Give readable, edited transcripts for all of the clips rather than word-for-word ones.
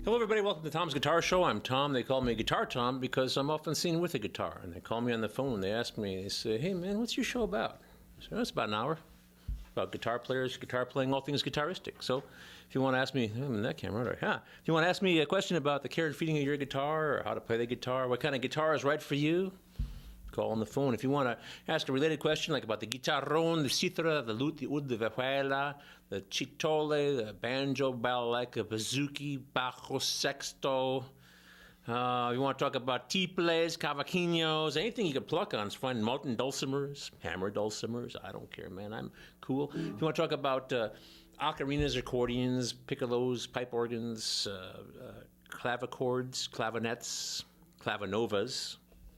Hello, everybody. Welcome to Tom's Guitar Show. I'm Tom. They call me Guitar Tom because I'm often seen with a guitar. And they call me on the phone. They ask me, they say, hey, man, what's your show about? I say, oh, it's about an hour. About guitar players, guitar playing, all things guitaristic. So if you want to ask me, I'm in that camera, right? Yeah. If you want to ask me a question about the care and feeding of your guitar or how to play the guitar, what kind of guitar is right for you, call on the phone. If you want to ask a related question, like about the guitarron, the cithara, the lute, the oud, the vihuela, the chitole, the banjo, balalaika, bouzouki, bajo, sexto. You want to talk about tiples, cavaquinhos, anything you can pluck on. Find mountain dulcimers, hammer dulcimers. I don't care, man. I'm cool. If you want to talk about ocarinas, accordions, piccolos, pipe organs, clavichords, clavinets, clavinovas.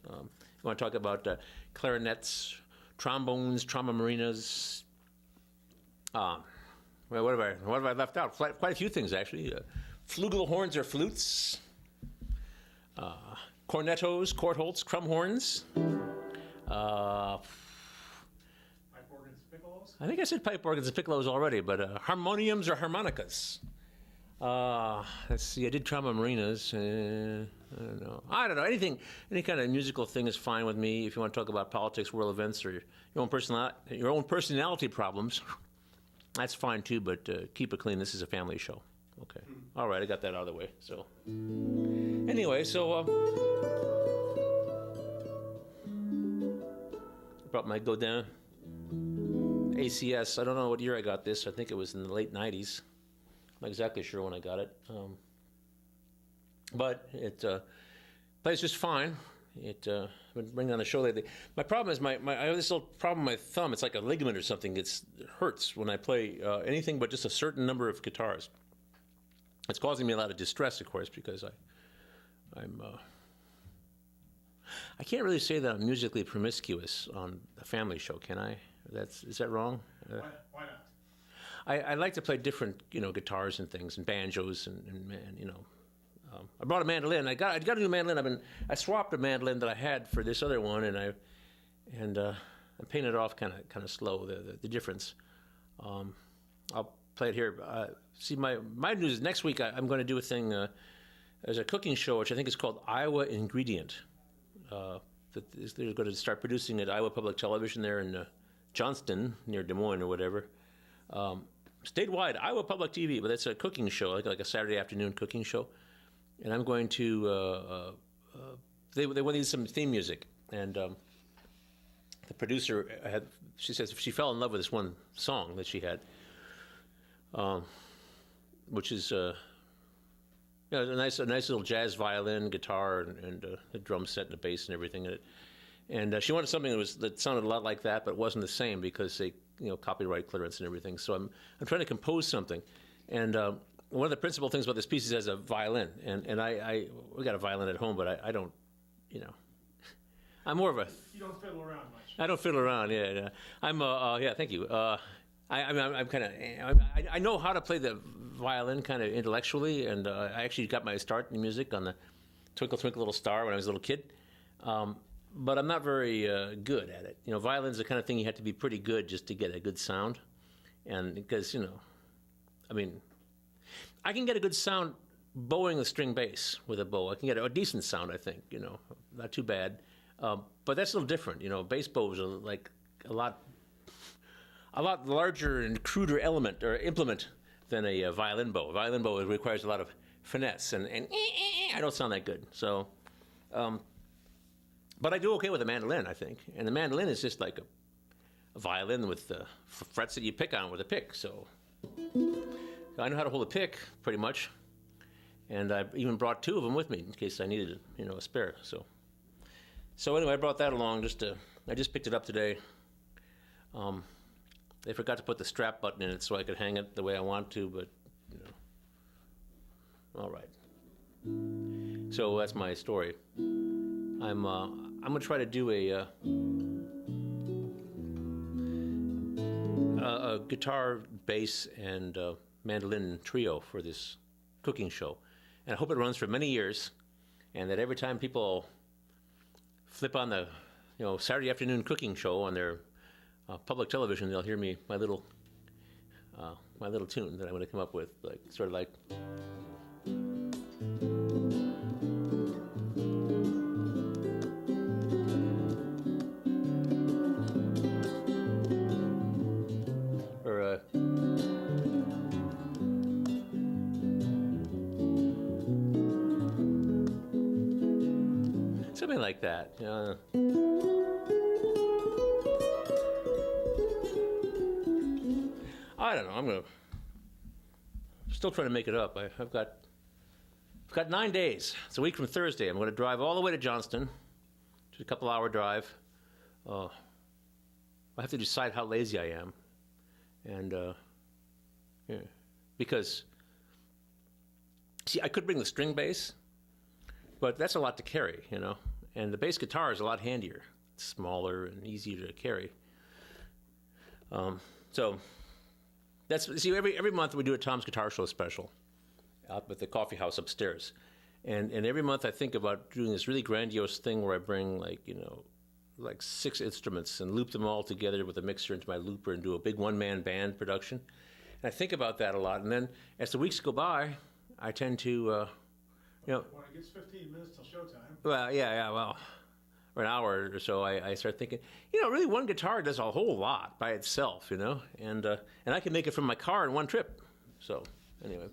You want to talk about clarinets, trombones, trombomarinas. Well, what have I left out? Quite a few things, actually. Flugelhorns or flutes. Cornetos, quartholts, crumhorns. Pipe organs, piccolos? I think I said pipe organs and piccolos already, but harmoniums or harmonicas. Let's see, I did trombomarinas. I don't know. Any kind of musical thing is fine with me. If you want to talk about politics, world events, or your own personality problems, that's fine too, but keep it clean. This is a family show. Okay. All right, I got that out of the way. So, anyway, I brought my Godin ACS. I don't know what year I got this. I think it was in the late 90s. I'm not exactly sure when I got it. But it plays just fine. I've been bringing on a show lately. My problem is I have this little problem with my thumb. It's like a ligament or something. It hurts when I play anything but just a certain number of guitars. It's causing me a lot of distress, of course, because I can't really say that I'm musically promiscuous on a family show, can I? Is that wrong? Why not? I like to play different, guitars and things, and banjos, and I brought a mandolin. I got a new mandolin. I swapped a mandolin that I had for this other one, and I painted it off kind of slow, the difference. I'll play it here. See, my news is next week I'm going to do a thing. There's a cooking show which I think is called Iowa Ingredient. They're going to start producing at Iowa Public Television there in Johnston near Des Moines or whatever. Statewide, Iowa Public TV, but it's a cooking show, like a Saturday afternoon cooking show. And I'm going to, they want to use some theme music. And the producer she says she fell in love with this one song that she had, which is a nice little jazz violin, guitar, and a drum set and a bass and everything in it. And she wanted something that sounded a lot like that, but wasn't the same because they, copyright clearance and everything. So I'm trying to compose something, and one of the principal things about this piece is it has a violin, and we got a violin at home, but I don't, I'm more of a. You don't fiddle around much. I don't fiddle around. Yeah. I'm. Yeah. Thank you. I'm kind of. I know how to play the violin kind of intellectually, and I actually got my start in music on the Twinkle Twinkle Little Star when I was a little kid. But I'm not very good at it. Violin's the kind of thing you have to be pretty good just to get a good sound, and because I can get a good sound bowing the string bass with a bow. I can get a decent sound, I think. Not too bad. But that's a little different. Bass bows are like a lot larger and cruder element or implement than a violin bow. A violin bow requires a lot of finesse, and I don't sound that good. So, but I do okay with a mandolin, I think. And the mandolin is just like a violin with frets that you pick on with a pick. So I know how to hold a pick pretty much, and I even brought two of them with me in case I needed a spare. So anyway, I brought that along I just picked it up today. They forgot to put the strap button in it so I could hang it the way I want to, but, all right. So that's my story. I'm going to try to do a guitar, bass, and mandolin trio for this cooking show. And I hope it runs for many years, and that every time people flip on the Saturday afternoon cooking show on their public television, they'll hear my little tune that I'm going to come up with, sort of like. Or something like that. I don't know. I'm still trying to make it up. I've got 9 days. It's a week from Thursday. I'm going to drive all the way to Johnston. Just a couple-hour drive. I have to decide how lazy I am, and because see, I could bring the string bass, but that's a lot to carry, and the bass guitar is a lot handier. It's smaller and easier to carry. So. Every month we do a Tom's Guitar Show special out at the coffee house upstairs. And every month I think about doing this really grandiose thing where I bring like 6 instruments and loop them all together with a mixer into my looper and do a big one-man band production. And I think about that a lot. And then as the weeks go by, I tend to, When it gets 15 minutes till showtime. Well, yeah, or an hour or so, I start thinking, really one guitar does a whole lot by itself, and I can make it from my car in one trip. So, anyway.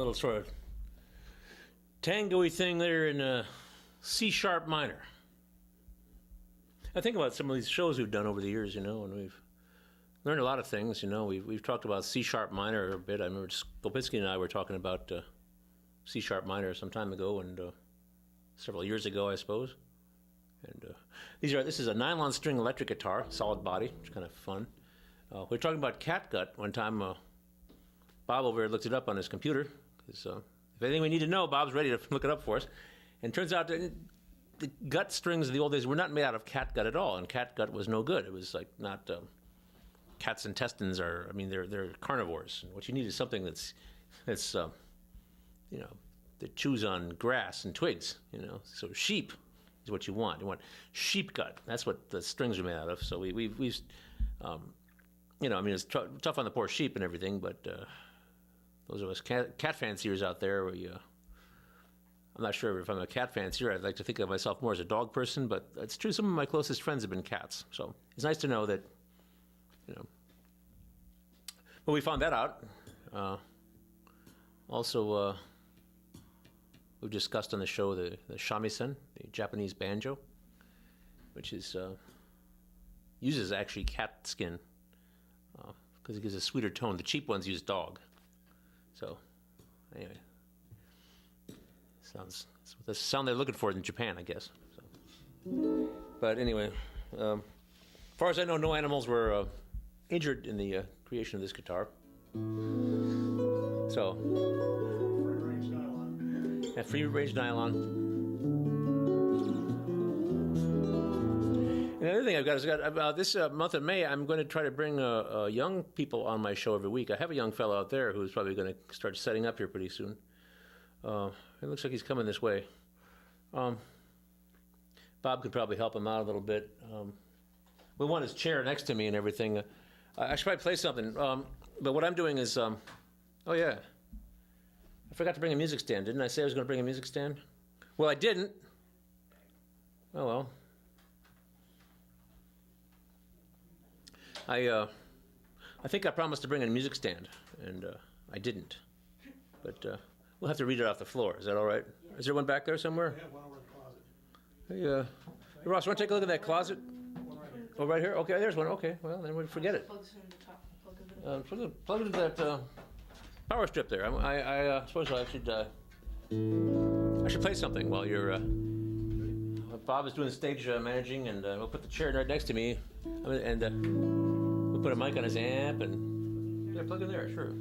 little sort of tango-y thing there in C-sharp minor. I think about some of these shows we've done over the years, and we've learned a lot of things. We've talked about C-sharp minor a bit. I remember Skopitsky and I were talking about C-sharp minor some time ago, and several years ago, I suppose. And this is a nylon string electric guitar, solid body, which is kind of fun. We were talking about catgut one time. Bob over here looked it up on his computer. If anything we need to know, Bob's ready to look it up for us. And it turns out that the gut strings of the old days were not made out of catgut at all, and catgut was no good. It was like not cat's intestines they're carnivores. And what you need is something that's that chews on grass and twigs. So sheep is what you want. You want sheep gut. That's what the strings are made out of. So it's tough on the poor sheep and everything, but those of us cat fanciers out there, I'm not sure if I'm a cat fancier. I'd like to think of myself more as a dog person, but it's true. Some of my closest friends have been cats, so it's nice to know that. But we found that out. Also, we've discussed on the show the shamisen, the Japanese banjo, which uses actually cat skin because it gives a sweeter tone. The cheap ones use dog. So, anyway, that's the sound they're looking for in Japan, I guess. So. But anyway, as far as I know, no animals were injured in the creation of this guitar. So, Free-range nylon. yeah, free-range nylon. And the other thing I've got is this month of May, I'm going to try to bring young people on my show every week. I have a young fellow out there who's probably going to start setting up here pretty soon. It looks like he's coming this way. Bob could probably help him out a little bit. We want his chair next to me and everything. I should probably play something. But what I'm doing is, oh yeah, I forgot to bring a music stand. Didn't I say I was going to bring a music stand? Well, I didn't. Oh well. I think I promised to bring a music stand, and I didn't. But we'll have to read it off the floor. Is that all right? Is there one back there somewhere? We have one over in the closet. Hey, Ross, want to take a look at that closet? One right here. Oh, right here? Okay, there's one. Okay, well, then we'll forget it. Plug it into that power strip there. I suppose I should play something while you're... Bob is doing the stage managing, and we'll put the chair right next to me, and we'll put a mic on his amp, and yeah, plug in there, sure.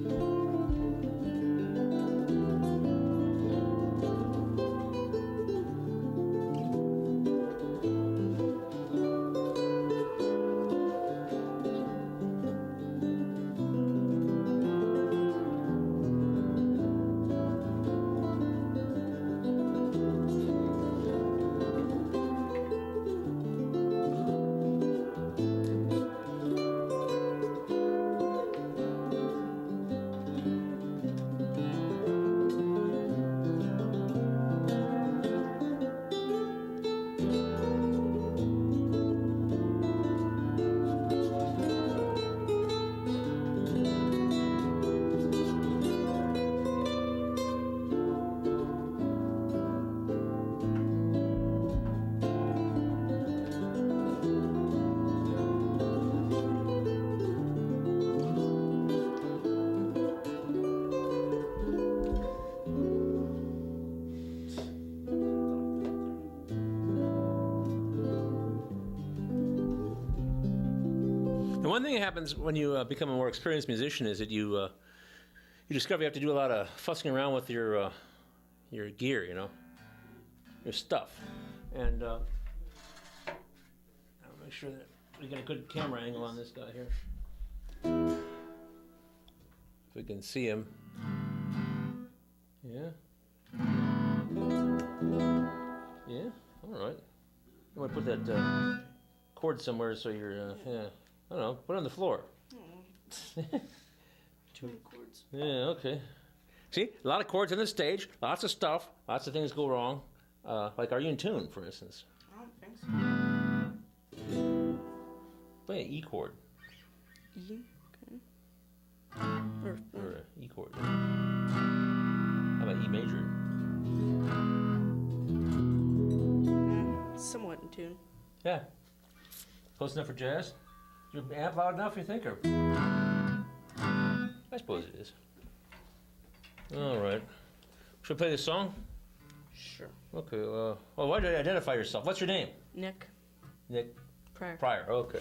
The one thing that happens when you become a more experienced musician is that you discover you have to do a lot of fussing around with your gear, your stuff, and I'll make sure that we get a good camera angle on this guy here, if we can see him. Yeah. Yeah. All right. I want to put that cord somewhere so you're yeah. I don't know, put it on the floor. Too many chords. Yeah, okay. See, a lot of chords on the stage, lots of stuff, lots of things go wrong. Like, are you in tune, for instance? I don't think so. Play an E chord. E? Okay. Or Or an E chord. E major. Somewhat in tune. Yeah. Close enough for jazz? Is your amp loud enough, you think? Or I suppose it is. All right. Should we play this song? Sure. Okay. Well, why did you identify yourself? What's your name? Nick Nick Pryor. Pryor. Okay.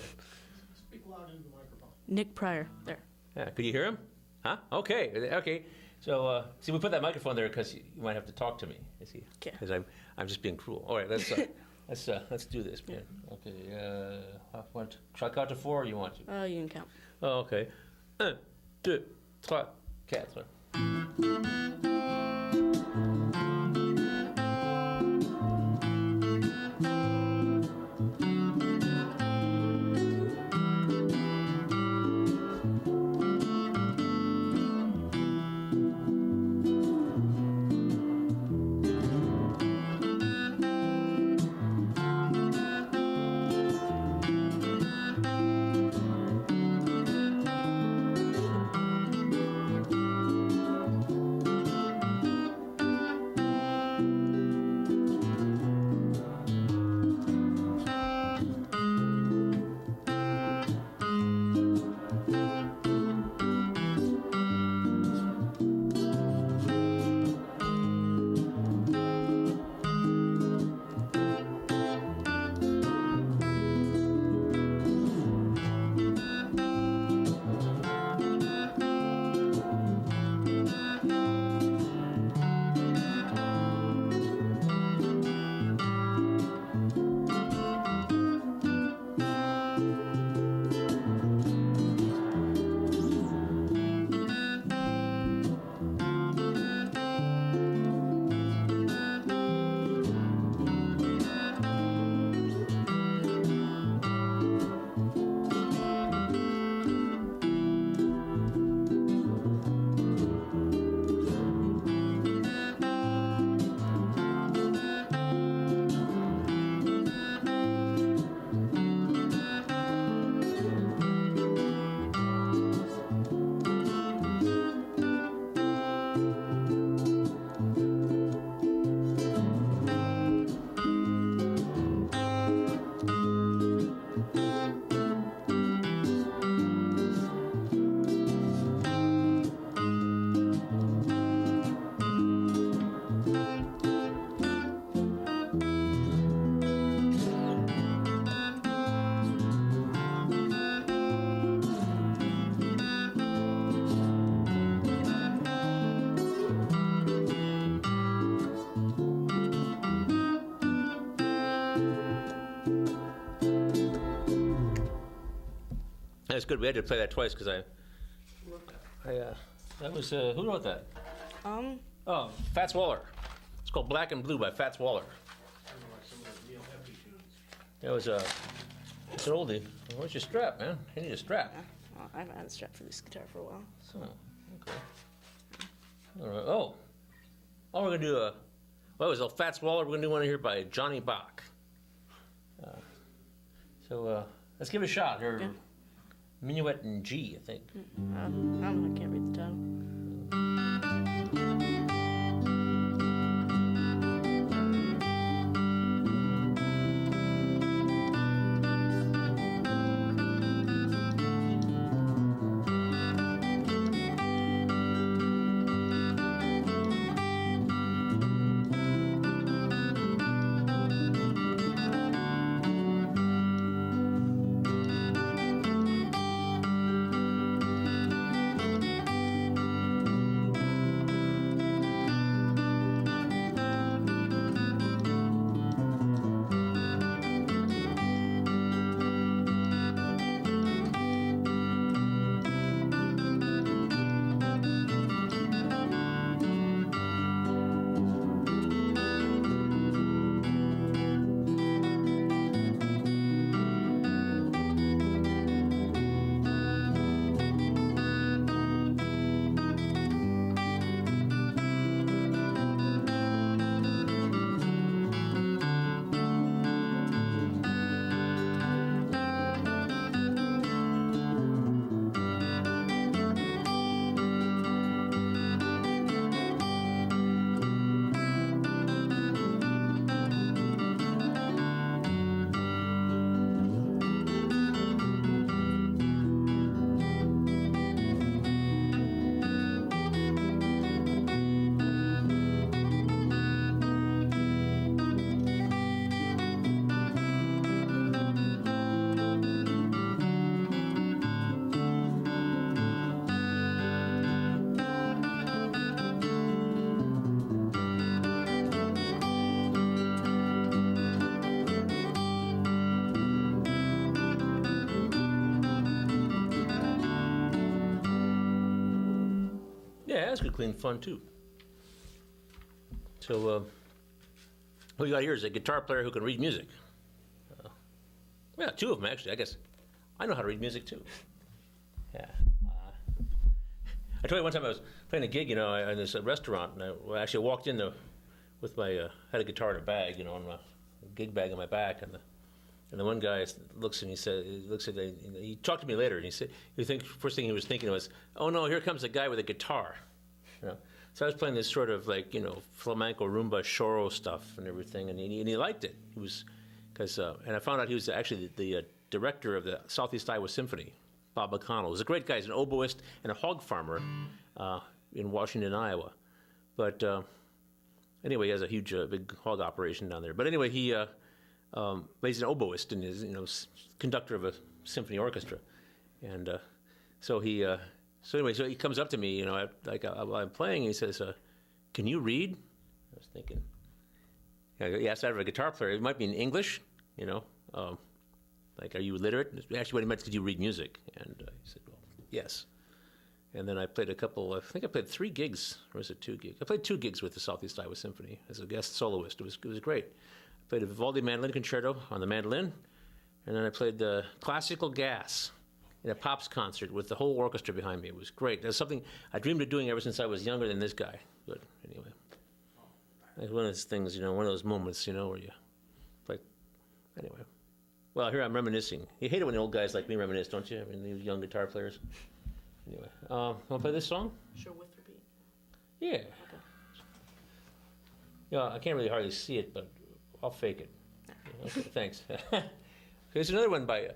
Speak loud into the microphone. Nick Pryor. There. Yeah. Could you hear him? Huh? Okay. Okay. So, see, we put that microphone there because you might have to talk to me. You see? Okay. Because I'm just being cruel. All right. Let's do this, man. Okay. Shall I count to 4 or you want to? You can count. Oh, okay. 1, 2, 3, 4. That's good. We had to play that twice because that was who wrote that? Oh, Fats Waller. It's called Black and Blue by Fats Waller. Kind of like some of the Neil Hefti tunes. That was it's an oldie. Where's your strap, man? You need a strap. Well, I haven't had a strap for this guitar for a while. Oh, okay. All right. Oh, we're gonna do well, it was Fats Waller. We're gonna do one here by Johnny Bach. So let's give it a shot. Or Yeah. Minuet in G, I think. I don't know. I can't read the title. Yeah, that's good, clean fun too. So, what we got here is a guitar player who can read music. Yeah, two of them actually. I guess I know how to read music too. Yeah. I told you one time I was playing a gig, in this restaurant, and I actually walked in with my had a guitar in a bag, on my gig bag on my back, and the one guy looks and he talked to me later, and he said, first thing he was thinking was, oh no, here comes a guy with a guitar, So I was playing this sort of like flamenco, rumba, choro stuff and everything, and he liked it. He was and I found out he was actually the director of the Southeast Iowa Symphony. Bob McConnell. He's a great guy. He's an oboist and a hog farmer in Washington, Iowa. But anyway, he has a huge, big hog operation down there. But anyway, he's an oboist and is, conductor of a symphony orchestra. And so he comes up to me, while I'm playing, and he says, "Can you read?" I was thinking, he asked out of a guitar player. It might be in English, are you literate? Actually, what he meant, could you read music? And he said, well, yes. And then I played I think I played 3 gigs, or was it 2 gigs? I played 2 gigs with the Southeast Iowa Symphony as a guest soloist. It was great. I played a Vivaldi mandolin concerto on the mandolin, and then I played the classical gas in a Pops concert with the whole orchestra behind me. It was great. That's something I dreamed of doing ever since I was younger than this guy. But anyway, it's one of those things, one of those moments, where you, anyway. Well, here I'm reminiscing. You hate it when the old guys like me reminisce, don't you? I mean, these young guitar players. Anyway, want to play this song? Sure, with or beat? Yeah. Okay. I can't really hardly see it, but I'll fake it. Okay, thanks. Here's another one by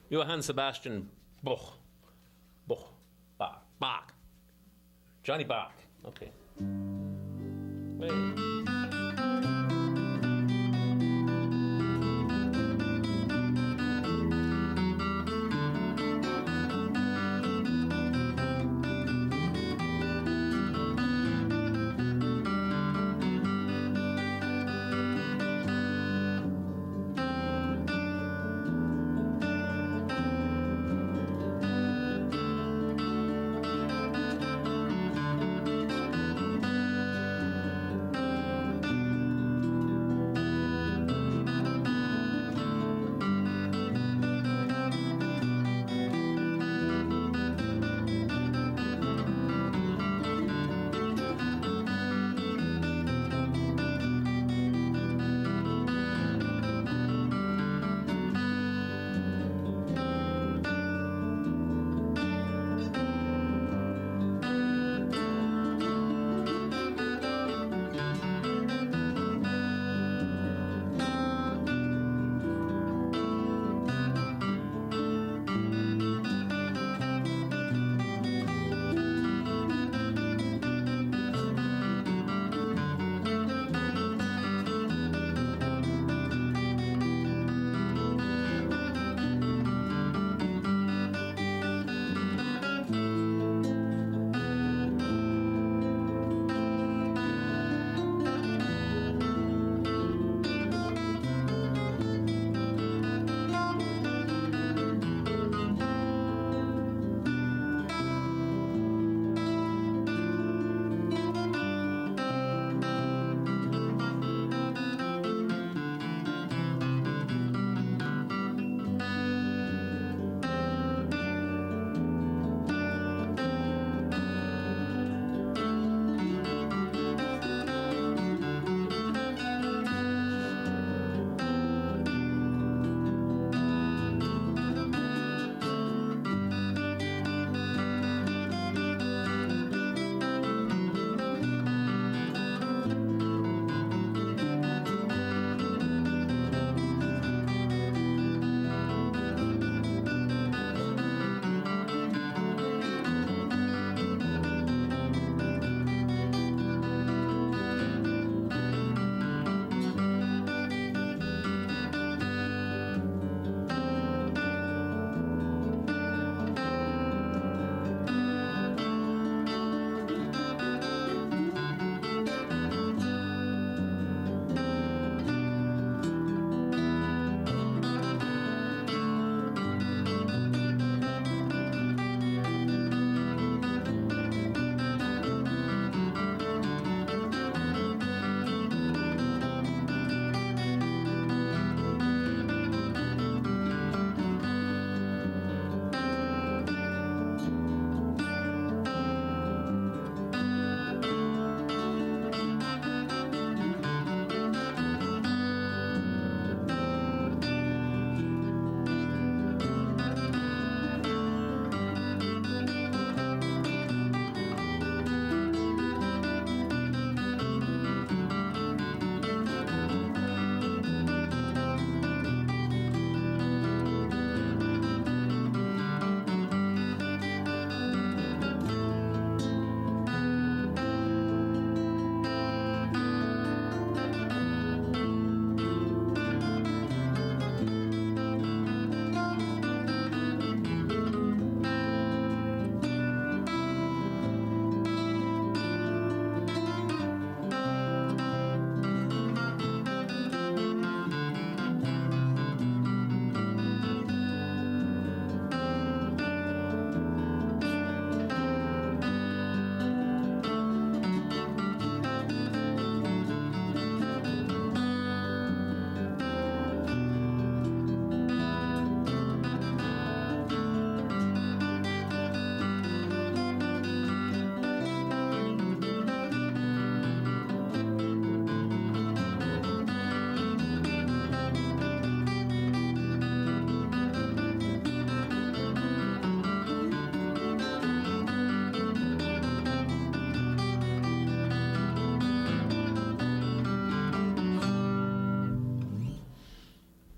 Johann Sebastian Bach. Johnny Bach. Okay. Wait.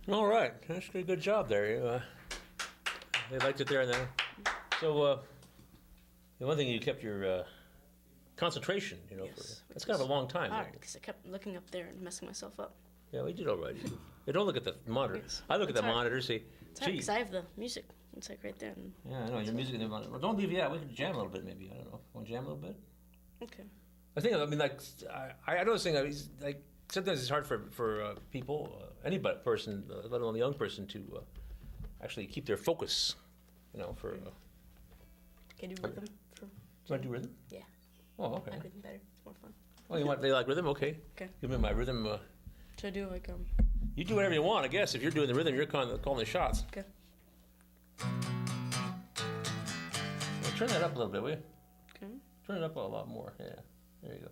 All right, that's a good job there. They liked it there and then. So, the one thing you kept your concentration, you know, Yes, that's kind of a long time. Hard, There. because I kept looking up there and messing myself up. Yeah, we did all right. You don't look at the monitor. Yes, I look at it's the hard. monitor, see, It's hard gee, because I have the music. It's like right there. And, yeah, I know, your music in the monitor. Well, don't leave yet. We could jam a little bit, maybe. I don't know. Want to jam a little bit? okay. I mean, like, I know this thing, like, sometimes it's hard for people, any person, let alone a young person, to actually keep their focus, you know, for... Can you do rhythm? For, You want to do rhythm? Yeah. Oh, okay. I rhythm better. It's more fun. Oh, they like rhythm? Okay. Okay. Give me my rhythm. Should I do like You do whatever you want, I guess. If you're doing the rhythm, you're calling the shots. Okay. Well, turn that up a little bit, will you? Okay. Turn it up a lot more. Yeah. There you go.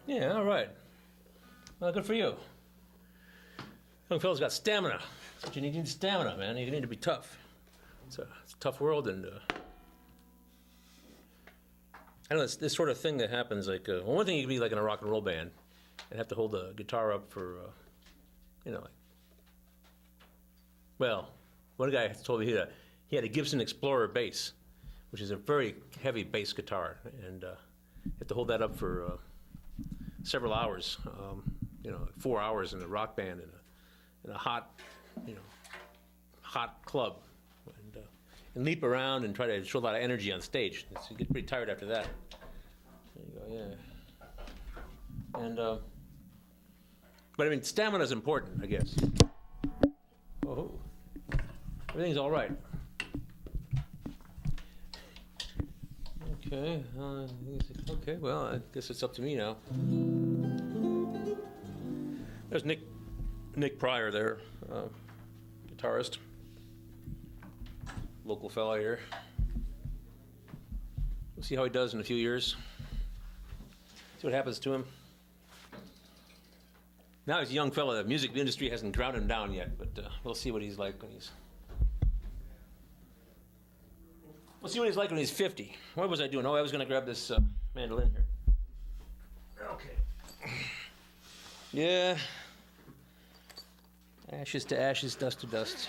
Yeah, all right. Well, good for you. Young fella's got stamina. That's what you need. You need stamina, man. You need to be tough. It's a tough world, and I don't know, it's this sort of thing that happens. Like, well, one thing you can be like in a rock and roll band and have to hold the guitar up for, you know, like, well, one guy told me he had a Gibson Explorer bass, which is a very heavy bass guitar, and you have to hold that up for several hours, you know, 4 hours in a rock band in a hot, you know, hot club, and leap around and try to show a lot of energy on stage. So you get pretty tired after that. There you go, yeah. And but I mean, stamina is important, I guess. Oh, everything's all right. Okay, okay. Well, I guess it's up to me now. There's Nick Pryor there, guitarist, local fella here. We'll see how he does in a few years. See what happens to him. Now he's a young fella. The music industry hasn't ground him down yet, but we'll see what he's like when he's. We'll see what he's like when he's 50. What was I doing? Oh, I was going to grab this mandolin here. Okay. Yeah. Ashes to ashes, dust to dust.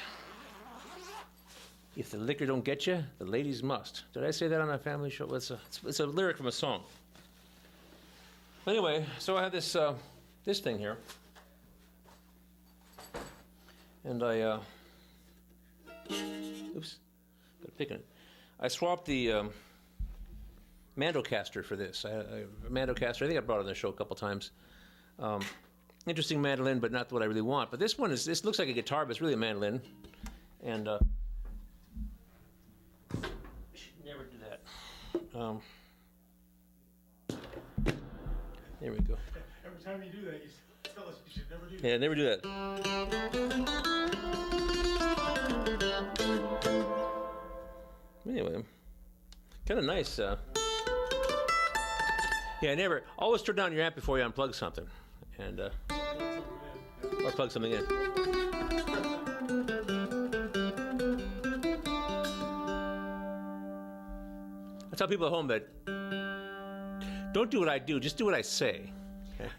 If the liquor don't get you, the ladies must. Did I say that on a family show? It's a lyric from a song. Anyway, so I have this this thing here, and I oops, got a pick on it. I swapped the Mandocaster for this. A Mandocaster. I think I brought it on the show a couple times. Interesting mandolin, but not what I really want. But this one is. This looks like a guitar, but it's really a mandolin, and. Should never do that. There we go. Every time you do that, you tell us you should never do that. Yeah, never do that. Anyway, kind of nice. Yeah, never. Always turn down your amp before you unplug something, and or plug something in. I tell people at home that don't do what I do, just do what I say. Okay?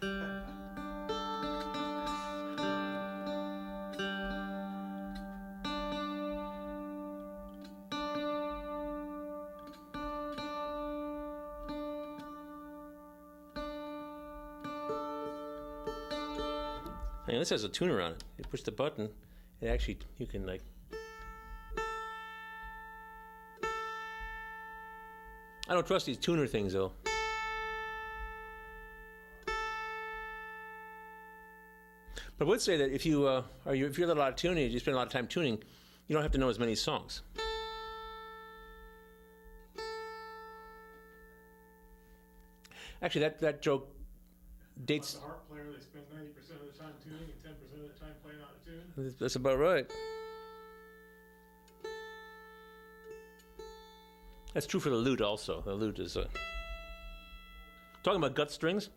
And this has a tuner on it. You push the button, it actually, you can like. I don't trust these tuner things though. But I would say that if you if you're a lot of tuning, you spend a lot of time tuning, you don't have to know as many songs. Actually, that joke dates. The harp player, they spend 90% of the time tuning and 10% of the time playing out of tune. That's about right. That's true for the lute also. The lute is talking about gut strings.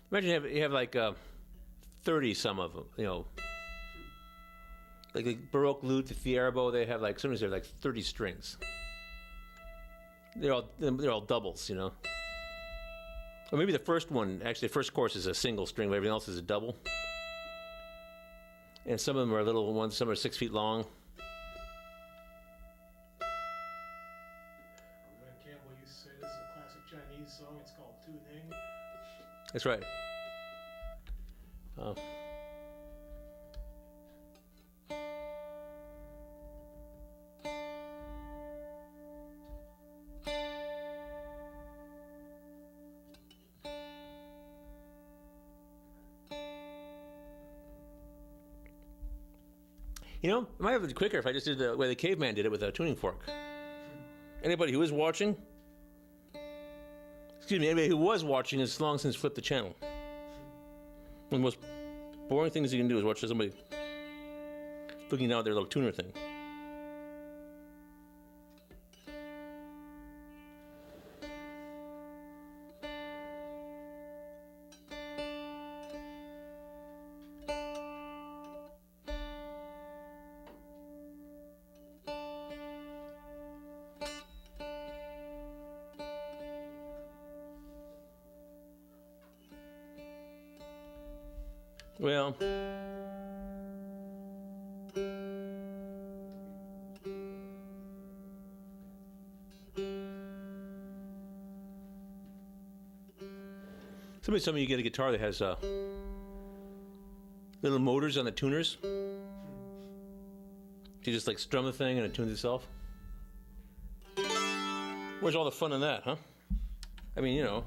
Imagine you have like 30 some of them. You know, like the Baroque lute, the Fierbo. They have like sometimes they have like 30 strings. They're all doubles. You know. Or maybe the first one, actually, the first course is a single string, but everything else is a double. And some of them are little ones, some are 6 feet long. Campbell used to say this is a classic Chinese song. It's called Tu Ning. That's right. Oh. You know, it might have been quicker if I just did the way the caveman did it with a tuning fork. Anybody who is watching, anybody who was watching has long since flipped the channel. One of the most boring things you can do is watch somebody looking down at their little tuner thing. Well, somebody told me you get a guitar that has little motors on the tuners. You just like strum the thing and it tunes itself. Where's all the fun in that, huh? I mean, you know.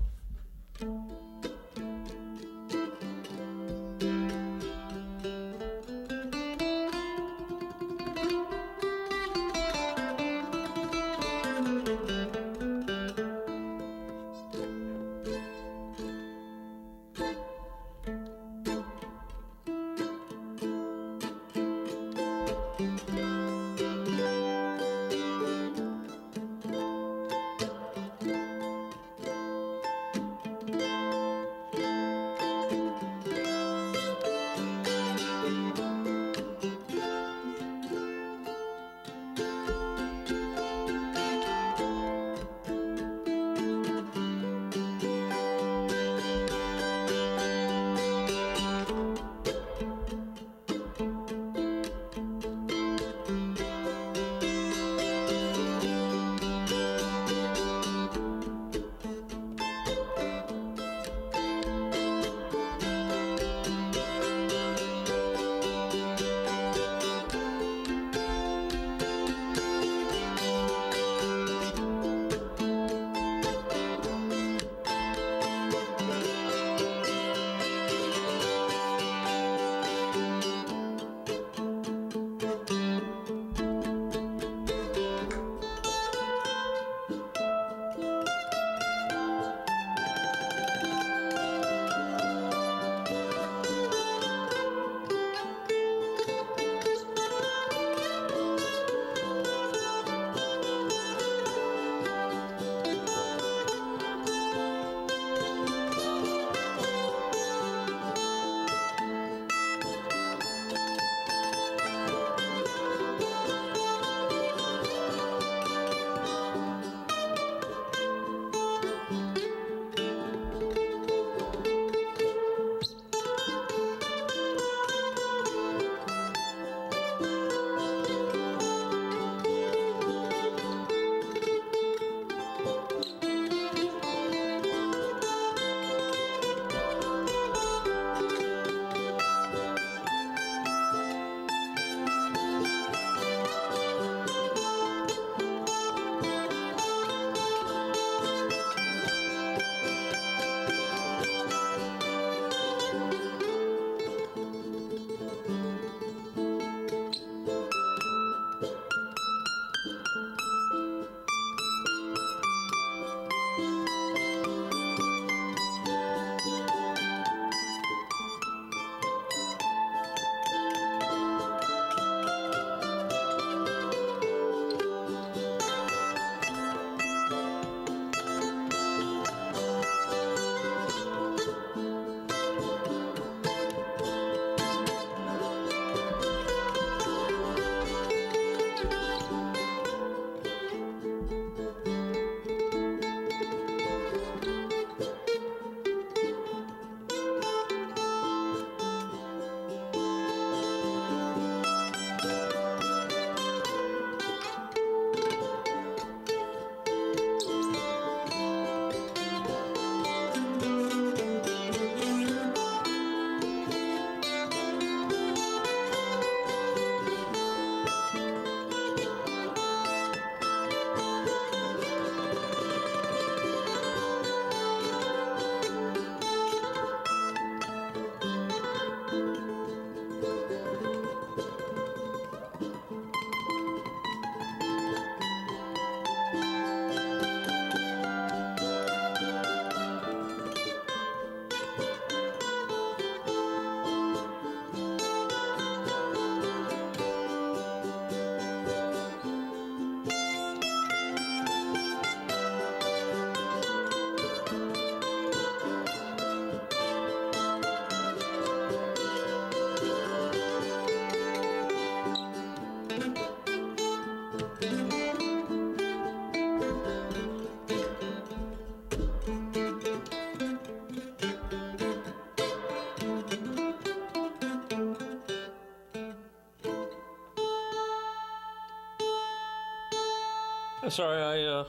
Sorry, I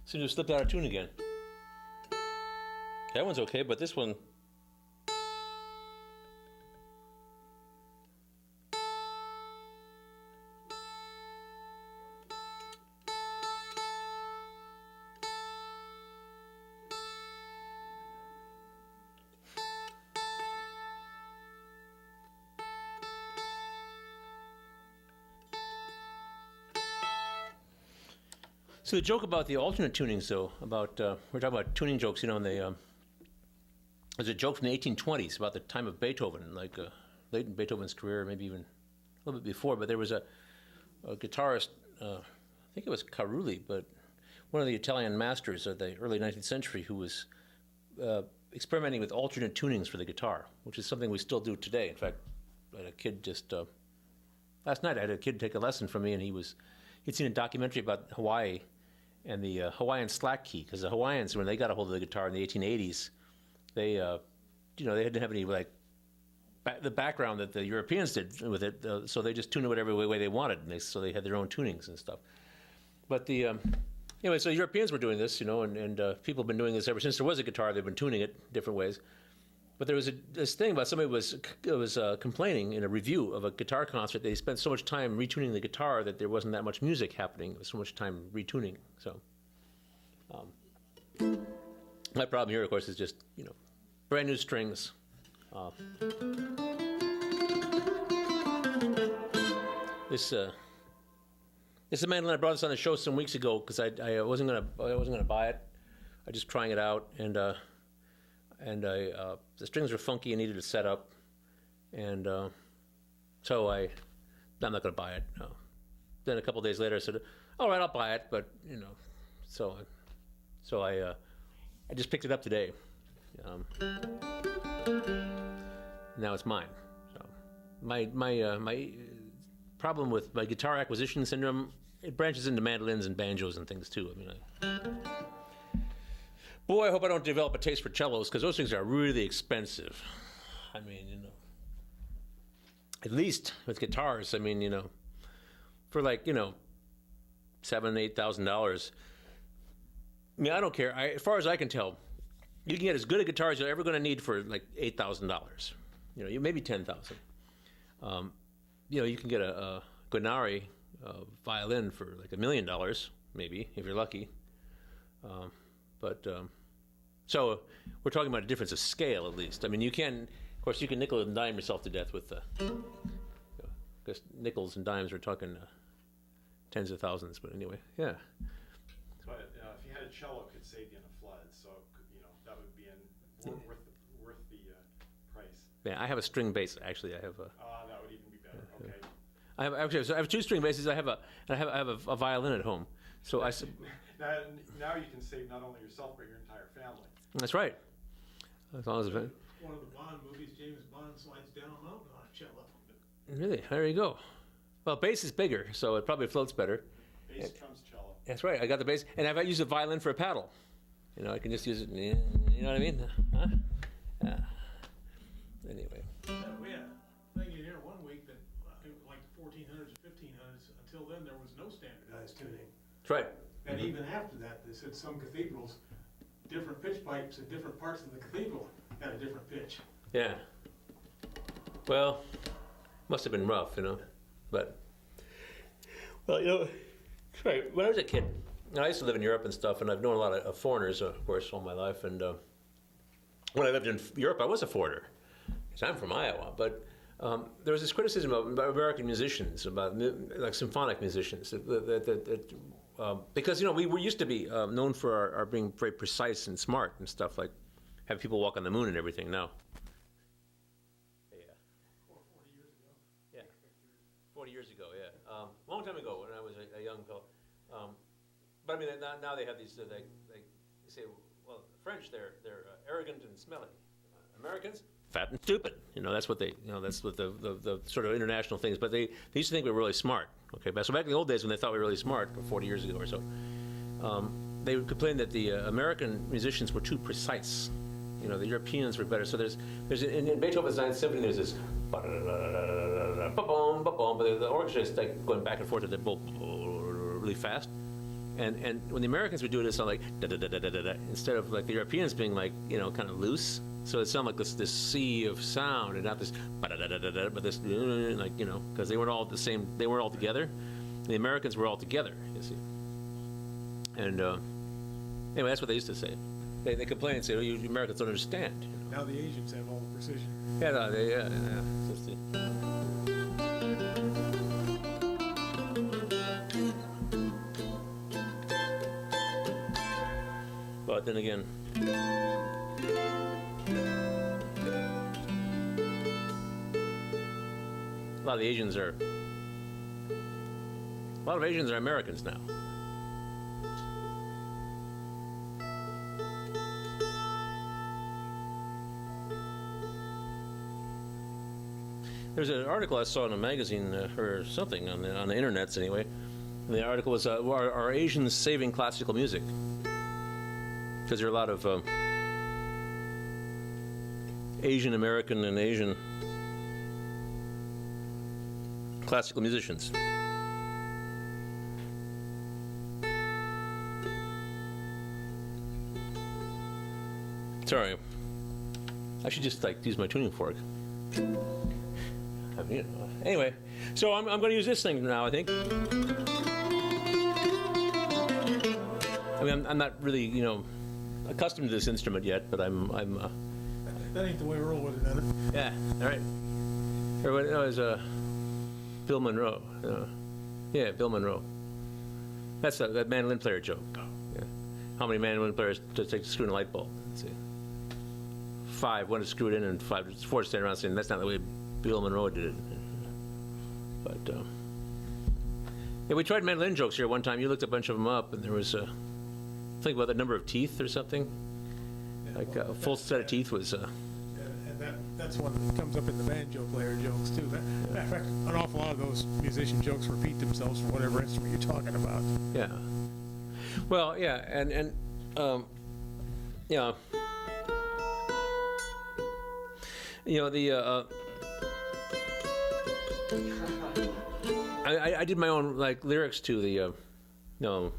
seem to have slipped out of tune again. That one's okay, but this one. So the joke about the alternate tunings, though, about we're talking about tuning jokes, you know, and there's a joke from the 1820s about the time of Beethoven, like late in Beethoven's career, maybe even a little bit before. But there was a guitarist, I think it was Carulli, but one of the Italian masters of the early 19th century, who was experimenting with alternate tunings for the guitar, which is something we still do today. In fact, I had a kid just last night. I had a kid take a lesson from me, and he'd seen a documentary about Hawaii and the Hawaiian slack key, because the Hawaiians, when they got a hold of the guitar in the 1880s, they, you know, they didn't have any like the background that the Europeans did with it, so they just tuned it whatever way they wanted, and so they had their own tunings and stuff. But the anyway, so Europeans were doing this, you know, and people have been doing this ever since there was a guitar. They've been tuning it different ways. But there was this thing about somebody was complaining in a review of a guitar concert. They spent so much time retuning the guitar that there wasn't that much music happening. There was so much time retuning. So my problem here, of course, is just, you know, brand new strings. This is a mandolin. I brought this on the show some weeks ago because I wasn't gonna buy it. I just trying it out, and the strings were funky and needed a setup, and so I'm not going to buy it. No. Then a couple days later, I said, "All right, I'll buy it," but you know, so I just picked it up today. Now it's mine. So my problem with my guitar acquisition syndrome, it branches into mandolins and banjos and things too. I mean, boy, I hope I don't develop a taste for cellos, because those things are really expensive. I mean, you know, at least with guitars, I mean, you know, for like, you know, $7,000-8,000. I mean, I don't care. As far as I can tell, you can get as good a guitar as you're ever going to need for like $8,000. You know, maybe $10,000. You know, you can get a Guarneri violin for like $1 million, maybe, if you're lucky. So we're talking about a difference of scale, at least. I mean, you can, of course, you can nickel and dime yourself to death with because nickels and dimes are talking tens of thousands. But anyway, yeah. But if you had a cello, it could save you in a flood. So you know that would be worth the price. Yeah, I have a string bass. Actually, I have a. That would even be better. Okay. I have two string basses. I have a violin at home. So Now you can save not only yourself but your entire family. That's right. As long as One of the Bond movies, James Bond slides down a mountain on a cello. really, there you go. Well, bass is bigger, so it probably floats better. Bass trumps cello. That's right. I got the bass, and I've used a violin for a paddle. You know, I can just use it. You know what I mean? Huh? Anyway. We had a thing in here one week that it was like the 1400s or 1500s. Until then, there was no standardized tuning. That's right. And even after that, they said some cathedrals, different pitch pipes in different parts of the cathedral had a different pitch. Yeah. Well, must have been rough, you know. But, well, you know, right. When I was a kid, I used to live in Europe and stuff, and I've known a lot of foreigners, of course, all my life. And when I lived in Europe, I was a foreigner, because I'm from Iowa. But there was this criticism of American musicians, about like symphonic musicians, because, you know, we used to be known for our being very precise and smart and stuff, like have people walk on the moon and everything now. Yeah. 40 years ago. Yeah. 40 years ago, yeah. A long time ago when I was a young fellow. But I mean, now they have these, they say, well, French, they're arrogant and smelly. Americans, fat and stupid. You know, that's what they, you know, that's what the sort of international things. But they used to think we were really smart. Okay, but so back in the old days when they thought we were really smart, 40 years ago or so, they would complain that the American musicians were too precise. You know, the Europeans were better. So there's in Beethoven's Ninth Symphony, there's this but the orchestra is like going back and forth at the really fast, And when the Americans would do it, it sounded like da da da da da da, instead of like the Europeans being like, you know, kind of loose. So it sounded like this sea of sound, and not this ba da da da da da, but this like, you know, because they weren't all the same. They weren't all together. The Americans were all together, you see. And anyway, that's what they used to say. They complain and say, "Oh, you Americans don't understand." You know? Now the Asians have all the precision. Yeah, no, yeah. It's just but then again, a lot of Asians are Americans now. There's an article I saw in a magazine or something on the internet anyway. And the article was, are Asians saving classical music? Because there are a lot of Asian American and Asian classical musicians. Sorry, I should just like use my tuning fork. I mean, anyway, so I'm going to use this thing now, I think. I mean, I'm not really, you know, accustomed to this instrument yet, but I'm That ain't the way Earl would have done it. yeah, all right. Everybody knows Bill Monroe. Yeah, Bill Monroe. That's that mandolin player joke. Yeah. How many mandolin players does it take to screw in a light bulb? Let's see. 5, 1 to screw it in, and 4 to stand around saying that's not the way Bill Monroe did it. But yeah, we tried mandolin jokes here one time. You looked a bunch of them up, and there was think about the number of teeth or something. Yeah, Like well, a full set of teeth was. And that's one that comes up in the banjo player jokes too. In fact, an awful lot of those musician jokes repeat themselves for whatever instrument you're talking about. Yeah. Well, yeah, and yeah. You know, the I did my own like lyrics to the you know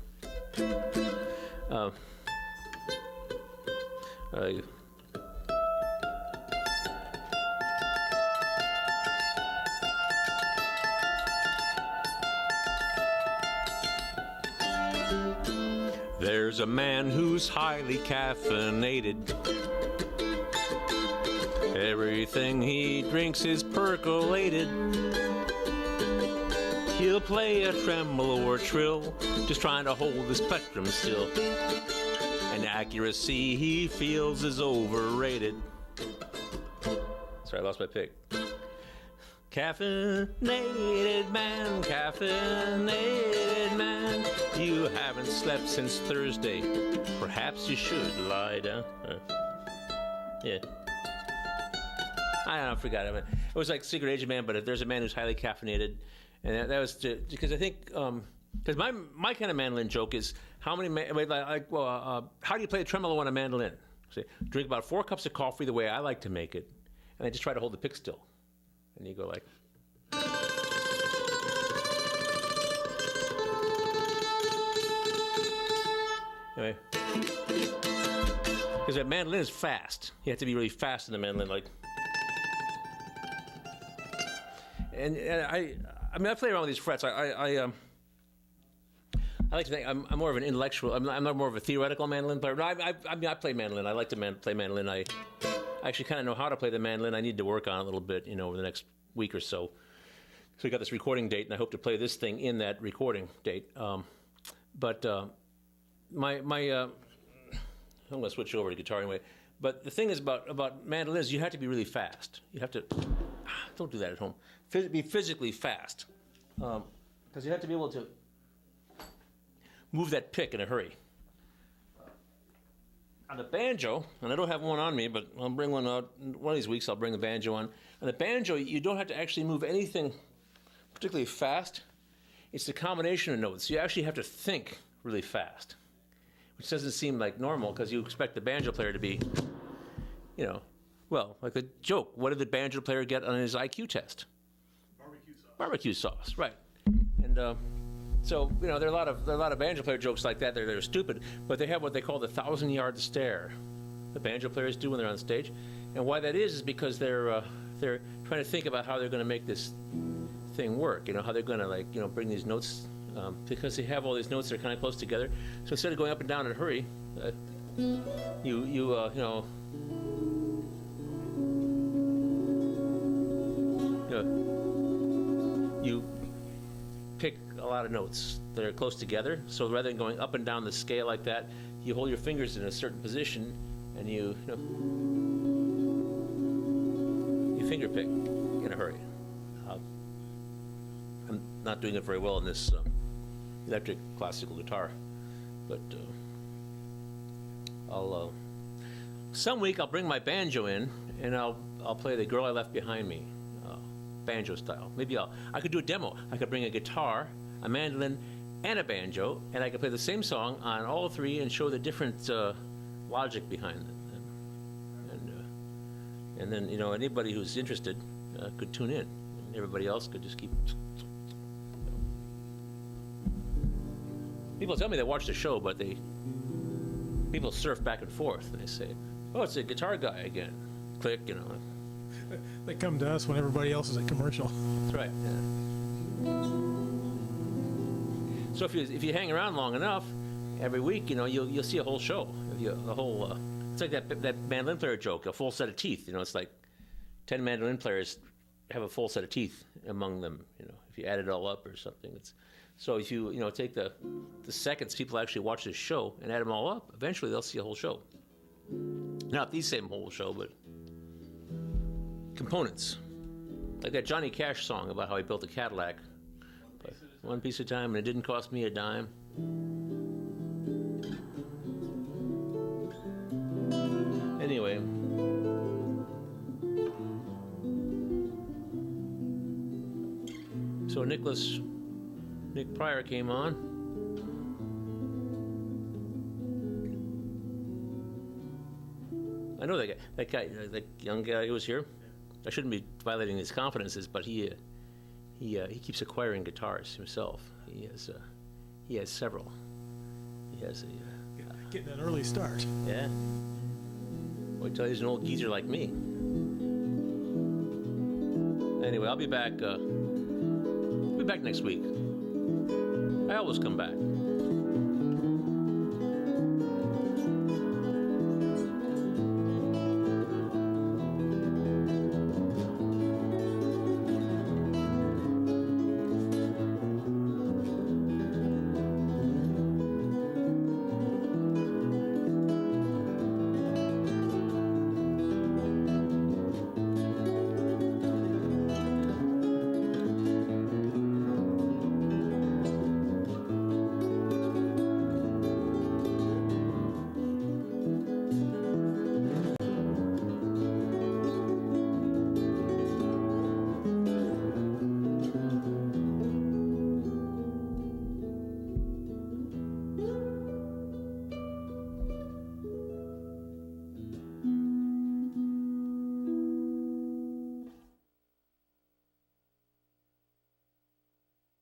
there's a man who's highly caffeinated. Everything he drinks is percolated. He'll play a tremolo or trill, just trying to hold the spectrum still. And accuracy he feels is overrated. Sorry, I lost my pick. Caffeinated man, you haven't slept since Thursday. Perhaps you should lie down. Yeah. I don't know, I forgot it. It was like Secret Agent Man, but if there's a man who's highly caffeinated, and that was because I think because my kind of mandolin joke is how many how do you play a tremolo on a mandolin? Say, drink about 4 cups of coffee the way I like to make it, and I just try to hold the pick still, and you go like. Anyway, because that mandolin is fast. You have to be really fast in the mandolin, like. And I mean, I play around with these frets. I like to think I'm more of an intellectual. I'm not more of a theoretical mandolin player. No, I mean, I play mandolin. I like to play mandolin. I actually kind of know how to play the mandolin. I need to work on it a little bit, you know, over the next week or so. So we got this recording date, and I hope to play this thing in that recording date. But I'm going to switch over to guitar anyway. But the thing is about mandolins, you have to be really fast. You have to don't do that at home. Be physically fast, because you have to be able to move that pick in a hurry. On the banjo, and I don't have one on me, but I'll bring one out one of these weeks. I'll bring the banjo on. On the banjo, you don't have to actually move anything particularly fast. It's the combination of notes. You actually have to think really fast, which doesn't seem like normal because you expect the banjo player to be, you know, well, like a joke. What did the banjo player get on his IQ test? Barbecue sauce. Barbecue sauce, right. And So there are a lot of banjo player jokes like that. They're stupid, but they have what they call the 1,000-yard stare. The banjo players do when they're on stage, and why that is because they're trying to think about how they're going to make this thing work. How they're going to bring these notes because they have all these notes that are kind of close together. So instead of going up and down in a hurry, you pick a lot of notes that are close together. So rather than going up and down the scale like that, you hold your fingers in a certain position and you finger pick in a hurry. I'm not doing it very well in this electric classical guitar, but some week I'll bring my banjo in and I'll play The Girl I Left Behind Me, banjo style. Maybe I could do a demo. I could bring a guitar, a mandolin, and a banjo, and I could play the same song on all three and show the different logic behind them. And then anybody who's interested could tune in, and everybody else could just keep. People tell me they watch the show, but people surf back and forth, and they say, "Oh, it's a guitar guy again." Click, They come to us when everybody else is at commercial. That's right. Yeah. So if you hang around long enough, every week, you'll see a whole show. It's like that mandolin player joke, a full set of teeth. It's like 10 mandolin players have a full set of teeth among them. If you add it all up or something. So if you take the seconds people actually watch this show and add them all up, eventually they'll see a whole show. Not the same whole show, but components. Like that Johnny Cash song about how he built a Cadillac. One piece at a time, and it didn't cost me a dime. Anyway. So Nick Pryor came on. I know that guy, that young guy who was here. I shouldn't be violating his confidences, but he keeps acquiring guitars himself. He has several. He has Getting an early start. yeah. Wait till he's an old geezer like me. Anyway, I'll be back. Next week. I always come back.